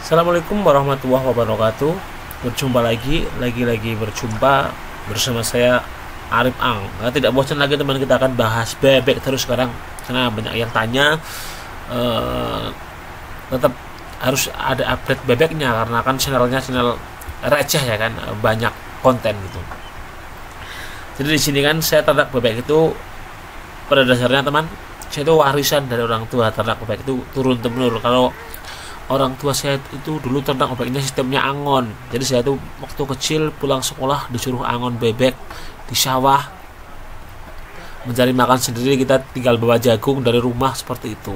Assalamualaikum warahmatullahi wabarakatuh. Berjumpa lagi berjumpa bersama saya Arif Ang. Nah, tidak bosan lagi teman, kita akan bahas bebek terus sekarang karena banyak yang tanya. eh, Tetap harus ada update bebeknya karena kan channelnya channel receh ya kan, banyak konten gitu. Jadi di sini kan saya ternak bebek itu pada dasarnya teman, saya itu warisan dari orang tua. Ternak bebek itu turun temurun. Kalau orang tua saya itu dulu ternak bebeknya sistemnya angon. Jadi saya tuh waktu kecil pulang sekolah disuruh angon bebek di sawah, mencari makan sendiri, kita tinggal bawa jagung dari rumah seperti itu.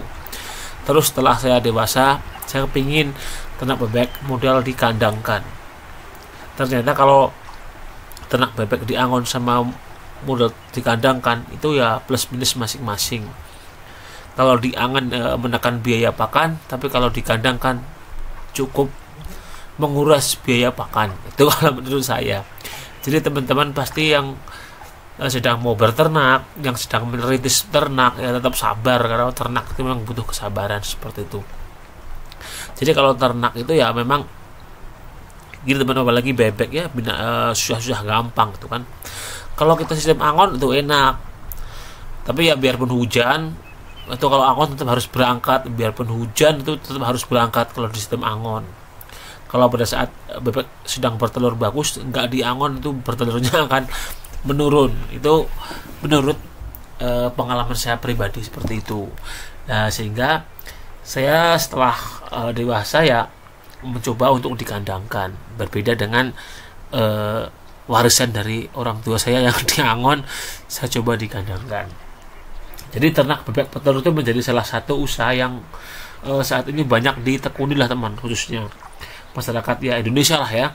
Terus setelah saya dewasa, saya kepingin ternak bebek model dikandangkan. Ternyata kalau ternak bebek diangon sama model dikandangkan itu ya plus minus masing-masing. Kalau diangan menekan biaya pakan, tapi kalau dikandangkan cukup menguras biaya pakan. Itu kalau menurut saya. Jadi teman-teman pasti yang sedang mau berternak, yang sedang merintis ternak, ya tetap sabar karena ternak itu memang butuh kesabaran seperti itu. Jadi kalau ternak itu ya memang gini teman, apalagi bebek ya susah-susah gampang gitu kan. Kalau kita sistem angon itu enak, tapi ya biarpun hujan itu kalau angon tetap harus berangkat, biarpun hujan itu tetap harus berangkat kalau di sistem angon. Kalau pada saat bebek sedang bertelur bagus nggak diangon, itu bertelurnya akan menurun. Itu menurut pengalaman saya pribadi seperti itu. Nah, sehingga saya setelah dewasa ya mencoba untuk dikandangkan, berbeda dengan warisan dari orang tua saya yang diangon, saya coba dikandangkan. Jadi ternak bebek petelur itu menjadi salah satu usaha yang saat ini banyak ditekuni lah teman, khususnya masyarakat ya Indonesia lah ya.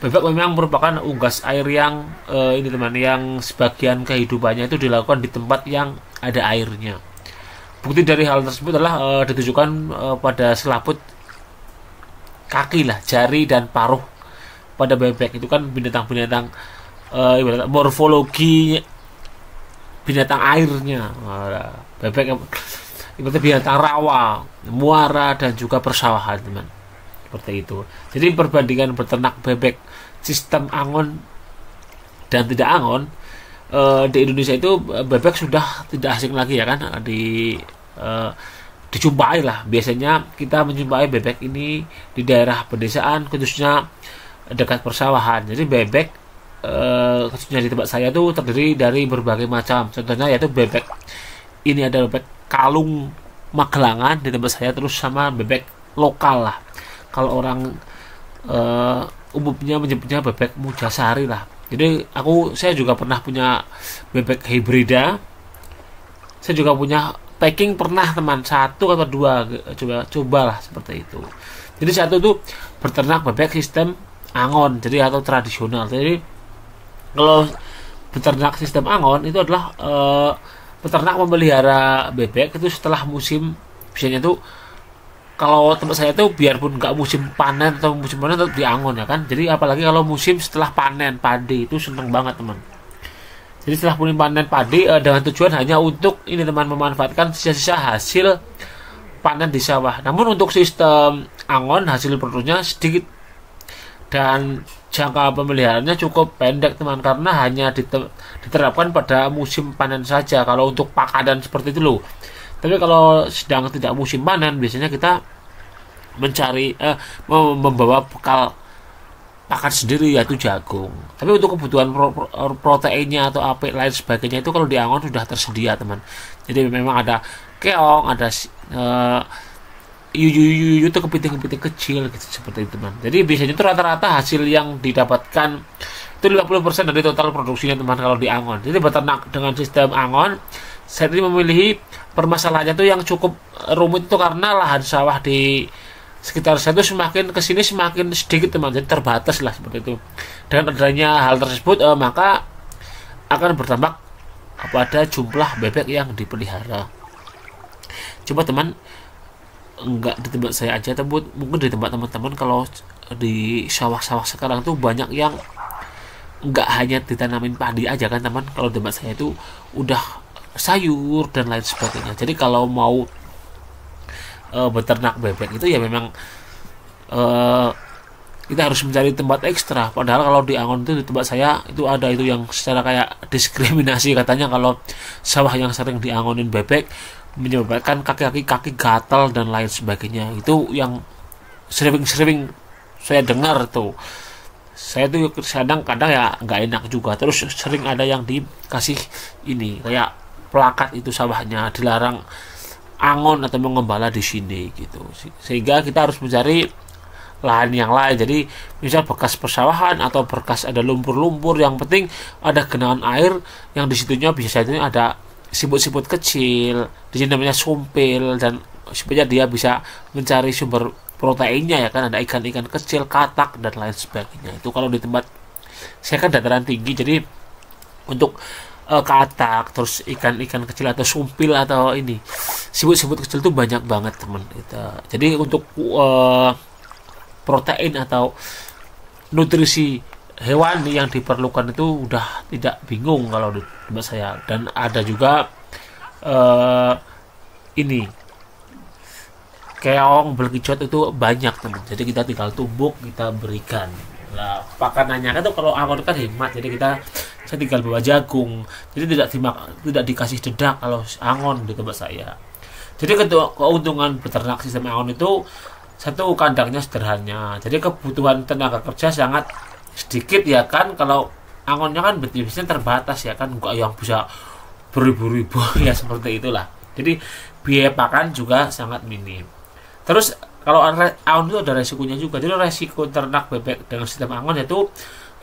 Bebek memang merupakan unggas air yang ini teman, yang sebagian kehidupannya itu dilakukan di tempat yang ada airnya. Bukti dari hal tersebut adalah ditujukan pada selaput kaki lah, jari dan paruh pada bebek. Itu kan binatang-binatang morfologi binatang airnya. Bebek itu binatang rawa, muara dan juga persawahan teman, seperti itu. Jadi perbandingan beternak bebek sistem angon dan tidak angon, di Indonesia itu bebek sudah tidak asing lagi ya kan, dijumpai lah. Biasanya kita menjumpai bebek ini di daerah pedesaan, khususnya dekat persawahan. Jadi bebek khususnya di tempat saya itu terdiri dari berbagai macam. Contohnya yaitu bebek ini ada bebek kalung Magelangan di tempat saya, terus sama bebek lokal lah. Kalau orang umumnya menyebutnya bebek Mujasari lah. Jadi saya juga pernah punya bebek hibrida. Saya juga punya packing pernah teman, 1 atau 2, cobalah seperti itu. Jadi satu itu beternak bebek sistem angon, jadi atau tradisional. Jadi kalau beternak sistem angon itu adalah peternak memelihara bebek itu setelah musim, biasanya itu kalau tempat saya tuh biarpun nggak musim panen atau musim panen tetap diangon ya kan. Jadi apalagi kalau musim setelah panen padi itu seneng banget teman. Jadi setelah panen padi dengan tujuan hanya untuk ini teman, memanfaatkan sisa-sisa hasil panen di sawah. Namun untuk sistem angon hasil produknya sedikit dan jangka pemeliharaannya cukup pendek teman, karena hanya diterapkan pada musim panen saja kalau untuk pakanan seperti itu loh. Tapi kalau sedang tidak musim panen, biasanya kita mencari membawa bekal pakan sendiri, yaitu jagung. Tapi untuk kebutuhan proteinnya atau apa lain sebagainya itu kalau di angon sudah tersedia teman. Jadi memang ada keong, ada yuyu itu kepiting-kepiting kecil gitu, seperti itu teman. Jadi biasanya itu rata-rata hasil yang didapatkan itu 50% dari total produksinya teman kalau di angon. Jadi beternak dengan sistem angon, saya tadi memilih permasalahannya itu yang cukup rumit itu karena lahan sawah di sekitar saya itu semakin kesini semakin sedikit teman, jadi terbatas lah seperti itu. Dengan adanya hal tersebut maka akan berdampak pada jumlah bebek yang dipelihara. Coba teman, enggak di tempat saya aja, tapi mungkin di tempat teman-teman, kalau di sawah-sawah sekarang tuh banyak yang enggak hanya ditanamin padi aja kan teman. Kalau di tempat saya itu udah sayur dan lain sebagainya. Jadi kalau mau beternak bebek itu ya memang eh, kita harus mencari tempat ekstra. Padahal kalau di Angon itu, di tempat saya itu ada itu yang secara kayak diskriminasi, katanya kalau sawah yang sering diangonin bebek menyebabkan kaki gatal dan lain sebagainya. Itu yang sering saya dengar tuh. Saya tuh kadang ya nggak enak juga. Terus sering ada yang dikasih ini kayak plakat itu sawahnya dilarang angon atau mengembala di sini gitu. Sehingga kita harus mencari lahan yang lain. Jadi misal bekas persawahan atau bekas ada lumpur-lumpur, yang penting ada genangan air yang disitunya biasanya ada siput-siput kecil, di sini namanya sumpil, dan supaya dia bisa mencari sumber proteinnya ya kan, ada ikan-ikan kecil, katak dan lain sebagainya. Itu kalau di tempat saya kan dataran tinggi, jadi untuk katak, terus ikan-ikan kecil atau sumpil atau ini siput-siput kecil itu banyak banget teman kita. Jadi untuk protein atau nutrisi hewan yang diperlukan itu udah tidak bingung kalau di tempat saya. Dan ada juga ini keong, belkicot itu banyak teman, jadi kita tinggal tumbuk, kita berikan. Nah, pakanannya kan tuh kalau Angon kan hemat, jadi saya tinggal bawa jagung, jadi tidak dikasih dedak kalau Angon di tempat saya. Jadi keuntungan beternak sistem Angon itu, satu, kandangnya sederhana, jadi kebutuhan tenaga kerja sangat sedikit ya kan. Kalau Angonnya kan biasanya terbatas ya kan, enggak yang bisa beribu-ribu ya seperti itulah. Jadi biaya pakan juga sangat minim. Terus kalau Angon itu ada resikonya juga. Jadi resiko ternak bebek dengan sistem Angon yaitu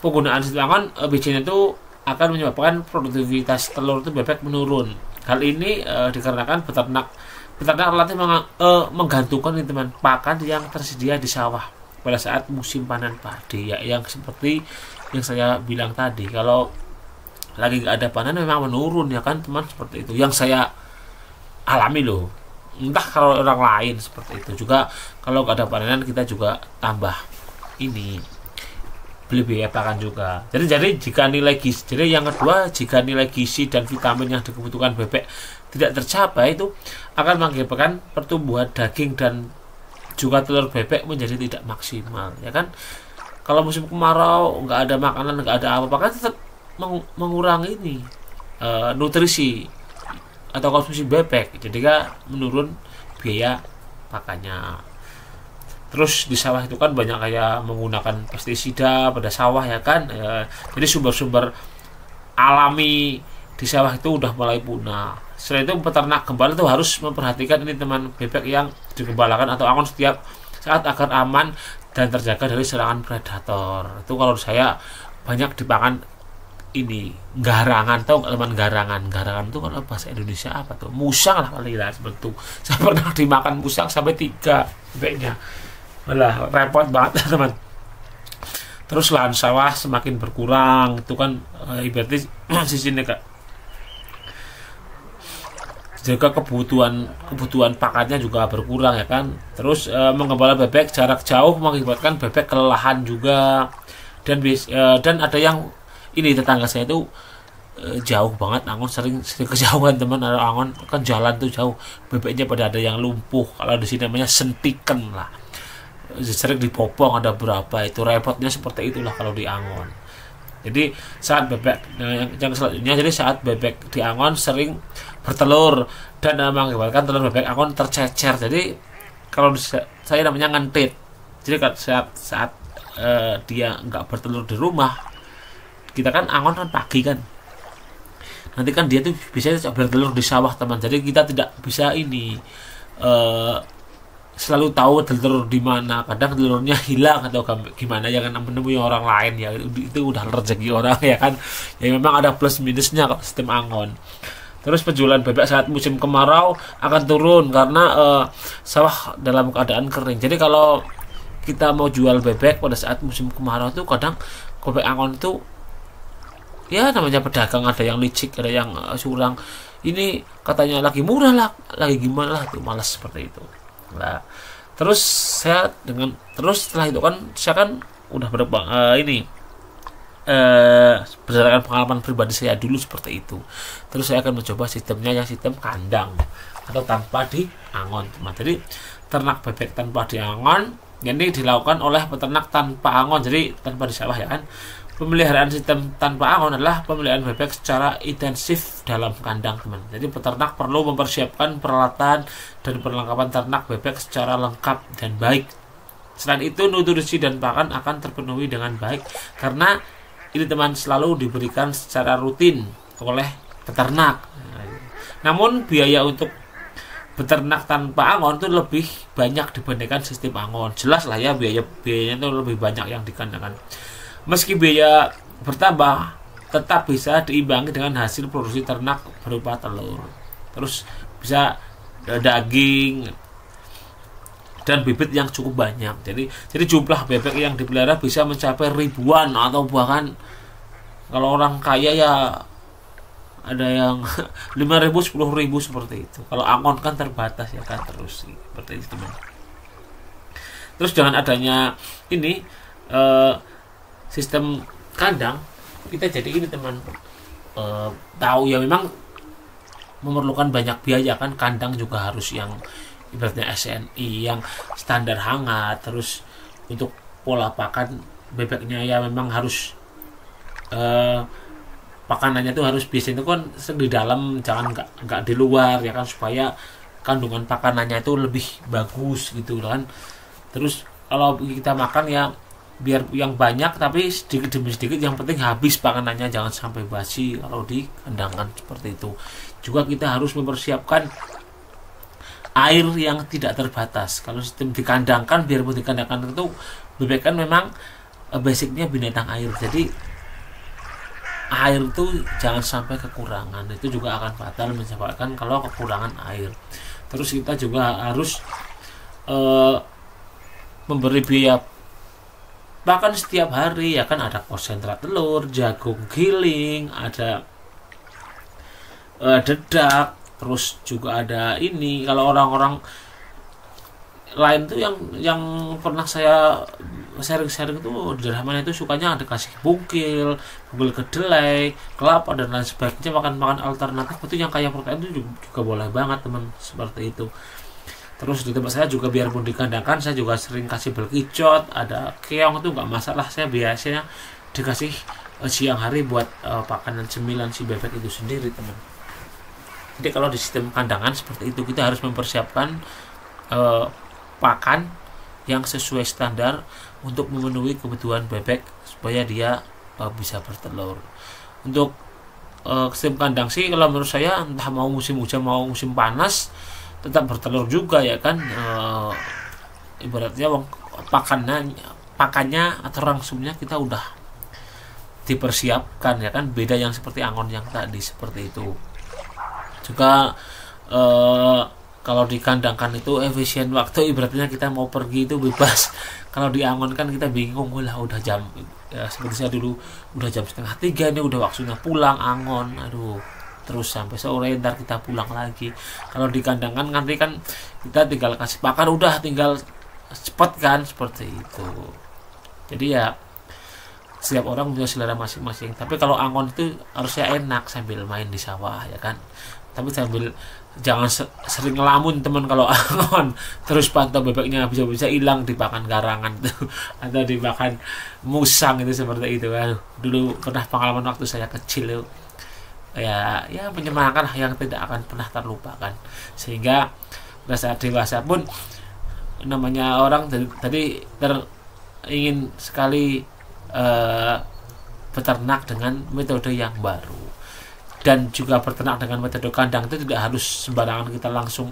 penggunaan sistem Angon, bijinya itu akan menyebabkan produktivitas telur itu bebek menurun. Hal ini dikarenakan peternak relatif menggantungkan teman pakan yang tersedia di sawah pada saat musim panen padi ya, yang seperti yang saya bilang tadi, kalau lagi nggak ada panen memang menurun ya kan teman, seperti itu yang saya alami loh. Entah kalau orang lain seperti itu juga. Kalau nggak ada panenan kita juga tambah ini beli biaya pakan juga. Jadi jika nilai gizi, jadi yang kedua, jika nilai gizi dan vitamin yang dibutuhkan bebek tidak tercapai, itu akan mengakibatkan pertumbuhan daging dan juga telur bebek menjadi tidak maksimal ya kan. Kalau musim kemarau nggak ada makanan, nggak ada apa-apa, kan tetap mengurangi ini nutrisi atau konsumsi bebek, jadi kan menurun biaya pakannya. Terus di sawah itu kan banyak kayak menggunakan pestisida pada sawah ya kan, jadi sumber-sumber alami di sawah itu udah mulai punah. Selain itu peternak gembala itu harus memperhatikan ini teman, bebek yang digembalakan atau Angon setiap saat agar aman dan terjaga dari serangan predator. Itu kalau saya banyak dipakan ini garangan, tahu nggak teman? Garangan itu kalau bahasa Indonesia apa tuh? Musang lah kali ya, seperti itu. Saya pernah dimakan musang sampai 3 bebeknya, malah repot banget teman. Terus lahan sawah semakin berkurang, itu kan ibaratnya sisinya kak, jaga kebutuhan pakannya juga berkurang ya kan. Terus menggembala bebek jarak jauh mengakibatkan bebek kelelahan juga, dan ada yang ini tetangga saya itu jauh banget Angon, sering kejauhan teman. Ada Angon kan jalan tuh jauh, bebeknya pada ada yang lumpuh, kalau di sini namanya sentiken lah, sering dipopong, ada berapa, itu repotnya seperti itulah kalau di Angon. Jadi saat bebek yang selanjutnya, jadi saat bebek di Angon sering bertelur dan mengakibatkan telur bebek Angon tercecer. Jadi kalau saya namanya ngentit. Jadi saat dia nggak bertelur di rumah, kita kan Angon kan pagi kan, nanti kan dia tuh biasanya bertelur di sawah teman. Jadi kita tidak bisa ini selalu tahu telur di mana. Kadang telurnya hilang atau gimana ya kan, menemui orang lain ya, itu udah rezeki orang ya kan. Ya memang ada plus minusnya kalau sistem Angon. Terus penjualan bebek saat musim kemarau akan turun karena sawah dalam keadaan kering. Jadi kalau kita mau jual bebek pada saat musim kemarau itu, kadang bebek Angon itu ya namanya pedagang, ada yang licik, ada yang curang. Ini katanya lagi murah lah, lagi gimana lah, tuh malas seperti itu. Nah, terus setelah itu kan saya kan udah berdasarkan pengalaman pribadi saya dulu seperti itu. Terus saya akan mencoba sistemnya yang sistem kandang atau tanpa di Angon teman. Jadi ternak bebek tanpa di Angon Ini dilakukan oleh peternak tanpa angon, jadi tanpa di sawah ya kan. Pemeliharaan sistem tanpa angon adalah pemeliharaan bebek secara intensif dalam kandang, teman. Jadi peternak perlu mempersiapkan peralatan dan perlengkapan ternak bebek secara lengkap dan baik. Selain itu, nutrisi dan pakan akan terpenuhi dengan baik karena ini, teman, selalu diberikan secara rutin oleh peternak. Namun biaya untuk beternak tanpa angon itu lebih banyak dibandingkan sistem angon. Jelas lah ya, biayanya itu lebih banyak yang dikenakan. Meski biaya bertambah, tetap bisa diimbangi dengan hasil produksi ternak berupa telur. Terus bisa daging dan bibit yang cukup banyak. Jadi jumlah bebek yang dipelihara bisa mencapai ribuan atau bahkan kalau orang kaya ya ada yang 5.000, 10.000 seperti itu. Kalau angon kan terbatas ya kan, terus seperti itu, teman. Terus dengan adanya ini sistem kandang, kita jadi ini, teman, tahu ya memang memerlukan banyak biaya kan. Kandang juga harus yang ibaratnya SNI yang standar hangat. Terus untuk pola pakan bebeknya ya memang harus pakanannya tuh harus biasanya itu kan di dalam, jangan nggak di luar ya kan, supaya kandungan pakanannya itu lebih bagus gitu kan. Terus kalau kita makan ya biar yang banyak tapi sedikit demi sedikit, yang penting habis pakanannya, jangan sampai basi kalau dikandangkan seperti itu. Juga kita harus mempersiapkan air yang tidak terbatas. Kalau sistem dikandangkan, biarpun dikandangkan itu bebek kan memang basicnya binatang air, jadi air itu jangan sampai kekurangan. Itu juga akan fatal menyebabkan kalau kekurangan air. Terus kita juga harus memberi biaya bahkan setiap hari ya kan, ada konsentrat telur, jagung giling, ada dedak, terus juga ada ini. Kalau orang-orang lain tuh yang pernah saya sharing itu di Rahman itu sukanya ada kasih bungkil kedelai, kelapa dan lain sebagainya, makan alternatif itu yang kaya protein itu juga boleh banget, teman, seperti itu. Terus di tempat saya juga biarpun dikandangkan, saya juga sering kasih belkicot, ada keong, itu nggak masalah. Saya biasanya dikasih siang hari buat pakanan cemilan si bebek itu sendiri, teman. Jadi kalau di sistem kandangan seperti itu, kita harus mempersiapkan pakan yang sesuai standar untuk memenuhi kebutuhan bebek supaya dia bisa bertelur. Untuk sistem kandang sih kalau menurut saya, entah mau musim hujan mau musim panas, tetap bertelur juga ya kan. Ibaratnya pakannya atau rangsumnya kita udah dipersiapkan ya kan, beda yang seperti angon yang tadi seperti itu. Juga kalau dikandangkan itu efisien waktu, ibaratnya kita mau pergi itu bebas. Kalau diangonkan kita bingung, lah udah jam ya, seperti saya dulu udah jam 2:30 ini udah waktunya pulang angon, aduh, terus sampai sore ntar kita pulang lagi. Kalau dikandangkan nanti kan kita tinggal kasih pakan, udah tinggal cepet kan, seperti itu. Jadi ya setiap orang punya selera masing-masing. Tapi kalau angon itu harusnya enak sambil main di sawah ya kan. Tapi sambil jangan sering ngelamun, teman, kalau angon terus pantau bebeknya bisa hilang dimakan garangan tuh atau dimakan musang itu, seperti itu. Aduh, dulu pernah pengalaman waktu saya kecil itu ya menyenangkan yang tidak akan pernah terlupakan. Sehingga pada saat dewasa pun namanya orang tadi ingin sekali beternak dengan metode yang baru, dan juga berternak dengan metode kandang itu tidak harus sembarangan kita langsung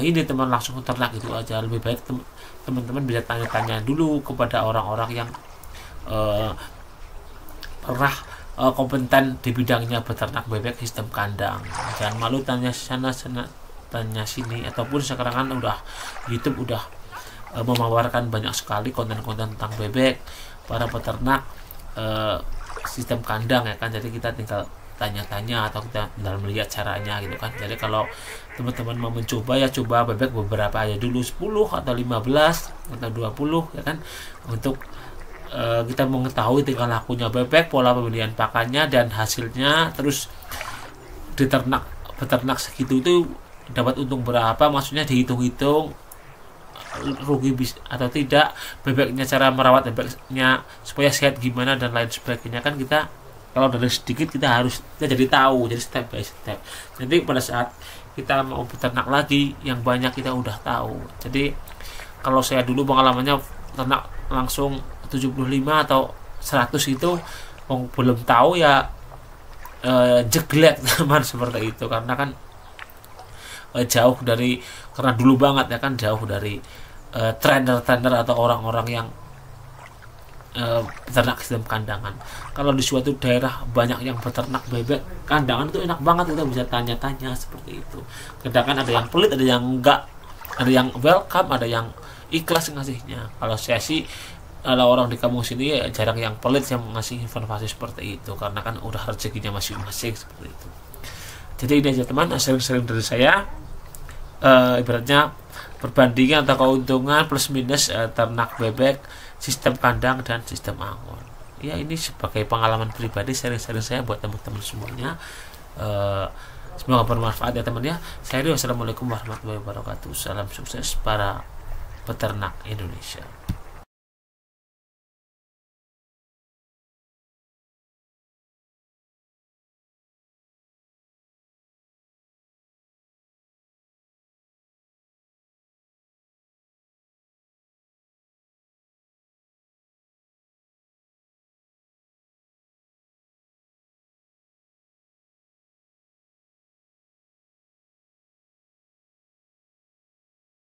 ini, teman, langsung ternak itu aja. Lebih baik teman-teman bisa tanya-tanya dulu kepada orang-orang yang pernah kompeten di bidangnya beternak bebek sistem kandang. Jangan malu tanya sana tanya sini, ataupun sekarang kan udah YouTube udah memawarkan banyak sekali konten-konten tentang bebek para peternak sistem kandang ya kan. Jadi kita tinggal tanya-tanya atau kita tinggal melihat caranya gitu kan. Jadi kalau teman-teman mau mencoba ya coba bebek beberapa aja dulu, 10 atau 15 atau 20 ya kan, untuk kita mengetahui tingkah lakunya bebek, pola pembelian pakannya dan hasilnya. Terus beternak segitu itu dapat untung berapa, maksudnya dihitung-hitung rugi atau tidak, bebeknya, cara merawat bebeknya supaya sehat gimana dan lain sebagainya. Kan kita kalau dari sedikit kita jadi tahu, jadi step by step. Nanti pada saat kita mau beternak lagi yang banyak kita udah tahu. Jadi kalau saya dulu pengalamannya ternak langsung 75 atau 100 itu belum tahu ya, jeglek teman seperti itu, karena kan jauh dari, karena dulu banget ya kan, jauh dari trainer atau orang-orang yang peternak sistem kandangan. Kalau di suatu daerah banyak yang beternak bebek kandangan itu enak banget, kita bisa tanya-tanya seperti itu. Kadang ada yang pelit, ada yang enggak, ada yang welcome, ada yang ikhlas ngasihnya. Kalau saya sih, kalau orang di kampung sini ya jarang yang pelit yang ngasih informasi seperti itu, karena kan udah rezekinya masing-masing seperti itu. Jadi ini aja teman, sering-sering dari saya, ibaratnya perbandingan atau keuntungan plus minus ternak bebek, sistem kandang dan sistem angon. Ya ini sebagai pengalaman pribadi, sharing-sharing saya buat teman-teman semuanya. Semoga bermanfaat ya teman ya. Saya Rio, wassalamualaikum warahmatullahi wabarakatuh. Salam sukses para peternak Indonesia.